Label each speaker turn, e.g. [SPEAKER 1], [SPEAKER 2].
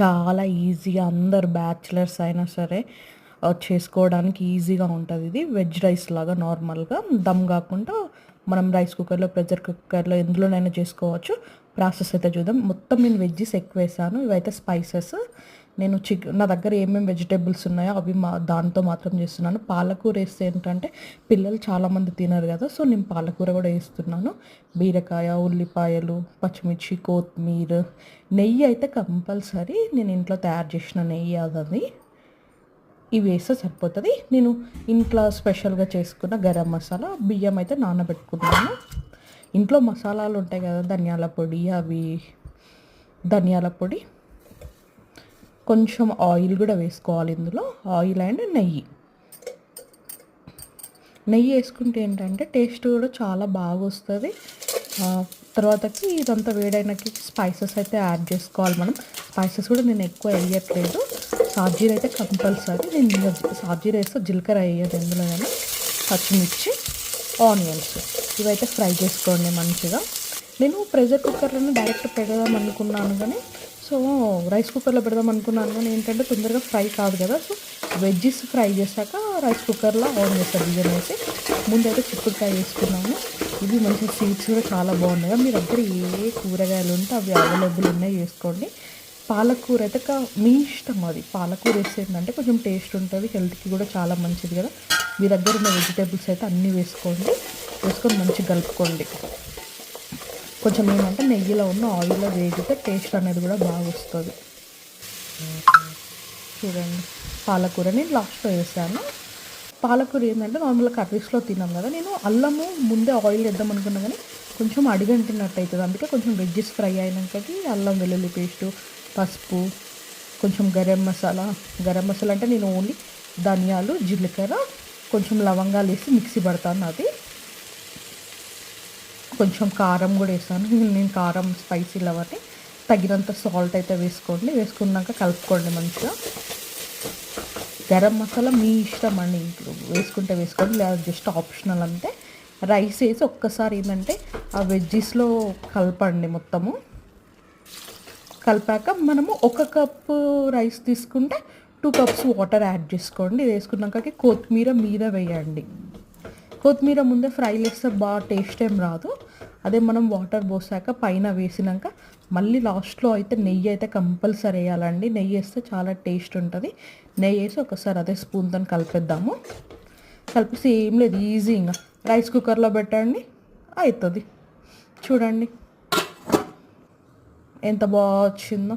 [SPEAKER 1] చాలా ఈజీగా అందరు బ్యాచిలర్స్ అయినా సరే చేసుకోవడానికి ఈజీగా ఉంటుంది. ఇది వెజ్ రైస్ లాగా నార్మల్గా దమ్ కాకుండా మనం రైస్ కుక్కర్లో, ప్రెషర్ కుక్కర్లో ఎందులోనైనా చేసుకోవచ్చు. ప్రాసెస్ అయితే చూద్దాం. మొత్తం నేను వెజ్జెస్ ఎక్కువ వేసాను. ఇవైతే స్పైసెస్. నేను నా దగ్గర ఏమేమి వెజిటేబుల్స్ ఉన్నాయో అవి దాంతో మాత్రం చేస్తున్నాను. పాలకూర వేస్తే ఏంటంటే పిల్లలు చాలామంది తినరు కదా, సో నేను పాలకూర కూడా వేస్తున్నాను. బీరకాయ, ఉల్లిపాయలు, పచ్చిమిర్చి, కొత్తిమీర, నెయ్యి అయితే కంపల్సరీ. నేను ఇంట్లో తయారు చేసిన నెయ్యి అది. ఇవి వేస్తే సరిపోతుంది. నేను ఇంట్లో స్పెషల్గా చేసుకున్న గరం మసాలా, బియ్యం అయితే నానబెట్టుకున్నాను. ఇంట్లో మసాలాలు ఉంటాయి కదా, ధనియాల పొడి, అవి ధనియాల పొడి, కొంచెం ఆయిల్ కూడా వేసుకోవాలి ఇందులో. ఆయిల్ అండ్ నెయ్యి వేసుకుంటే ఏంటంటే టేస్ట్ కూడా చాలా బాగా వస్తుంది. తర్వాతకి ఇదంతా వేడైనకి స్పైసెస్ అయితే యాడ్ చేసుకోవాలి మనం. స్పైసెస్ కూడా నేను ఎక్కువ వేయట్లేదు. సాజీర అయితే కంపల్సరీ. నేను సాజీర వేస్తే జీలకర్ర వేయదు ఎందులో, కానీ పచ్చిమిర్చి, ఆనియన్స్ ఇవైతే ఫ్రై చేసుకోండి మంచిగా. నేను ప్రెషర్ కుక్కర్లోనే డైరెక్ట్ పెడదాం అనుకున్నాను, కానీ సో రైస్ కుక్కర్లో పెడదాం అనుకున్నాను, కానీ ఏంటంటే తొందరగా ఫ్రై కాదు కదా. సో వెజ్జెస్ ఫ్రై చేశాక రైస్ కుక్కర్లో ఆన్ చేస్తారు. బియ్యం వేసి ముందైతే చిక్కుడుకాయ వేసుకున్నాను. ఇవి మంచి సీడ్స్ కూడా చాలా బాగున్నాయి. మీ దగ్గర ఏ కూరగాయలు ఉంటే అవి అవైలబుల్ ఉన్నాయి వేసుకోండి. పాలకూర అయితే మీ ఇష్టం, అది పాలకూర వేసేందంటే కొంచెం టేస్ట్ ఉంటుంది, హెల్త్కి కూడా చాలా మంచిది కదా. మీ దగ్గర ఉన్న వెజిటేబుల్స్ అయితే అన్నీ వేసుకొని మంచిగా కలుపుకోండి. కొంచెం ఏంటంటే నెయ్యిలో ఉన్న ఆయిల్లో వేగితే టేస్ట్ అనేది కూడా బాగా వస్తుంది. చూడండి, పాలకూర నేను లాస్ట్లో వేసాను. పాలకూర ఏంటంటే నార్మల్గా కర్రీస్లో తిన్నాం కదా, నేను అల్లము ముందే ఆయిల్ వేద్దాం అనుకున్నా, కానీ కొంచెం అడిగంటినట్టు అవుతుంది. అందుకే కొంచెం వెజ్జెస్ ఫ్రై అయినాకకి అల్లం వెల్లుల్లి పేస్టు, పసుపు, కొంచెం గరం మసాలా అంటే నేను ఓన్లీ ధనియాలు, జీలకర్ర, కొంచెం లవంగాలు వేసి మిక్సీ పడతాను. అది కొంచెం కారం కూడా వేసాను. నేను కారం స్పైసీ లవర్ని. తగినంత సాల్ట్ అయితే వేసుకోండి. వేసుకున్నాక కలుపుకోండి మంచిగా. గరం మసాలా మీ ఇష్టం అండి, ఇంట్లో వేసుకుంటే వేసుకోండి, లేదా జస్ట్ ఆప్షనల్. అంటే రైస్ వేసి ఒక్కసారి ఏంటంటే ఆ వెజ్జెస్లో కలపండి మొత్తము. కలిపాక మనము 1 కప్పు రైస్ తీసుకుంటే 2 కప్స్ వాటర్ యాడ్ చేసుకోండి. ఇది వేసుకున్నాక కొత్తిమీర మీద వేయండి. కొత్తిమీర ముందే ఫ్రై చేస్తే బాగా టేస్ట్ ఏం రాదు. అదే మనం వాటర్ పోసాక పైన వేసినాక మళ్ళీ లాస్ట్లో అయితే నెయ్యి అయితే కంపల్సరీ వేయాలండి. నెయ్యి వేస్తే చాలా టేస్ట్ ఉంటుంది. నెయ్యి వేసి ఒకసారి అదే స్పూన్తో కలిపేద్దాము. కలిపేసి ఏం లేదు, ఈజీగా రైస్ కుక్కర్లో పెట్టండి, అవుతుంది. చూడండి ఎంత బాగా వచ్చిందో.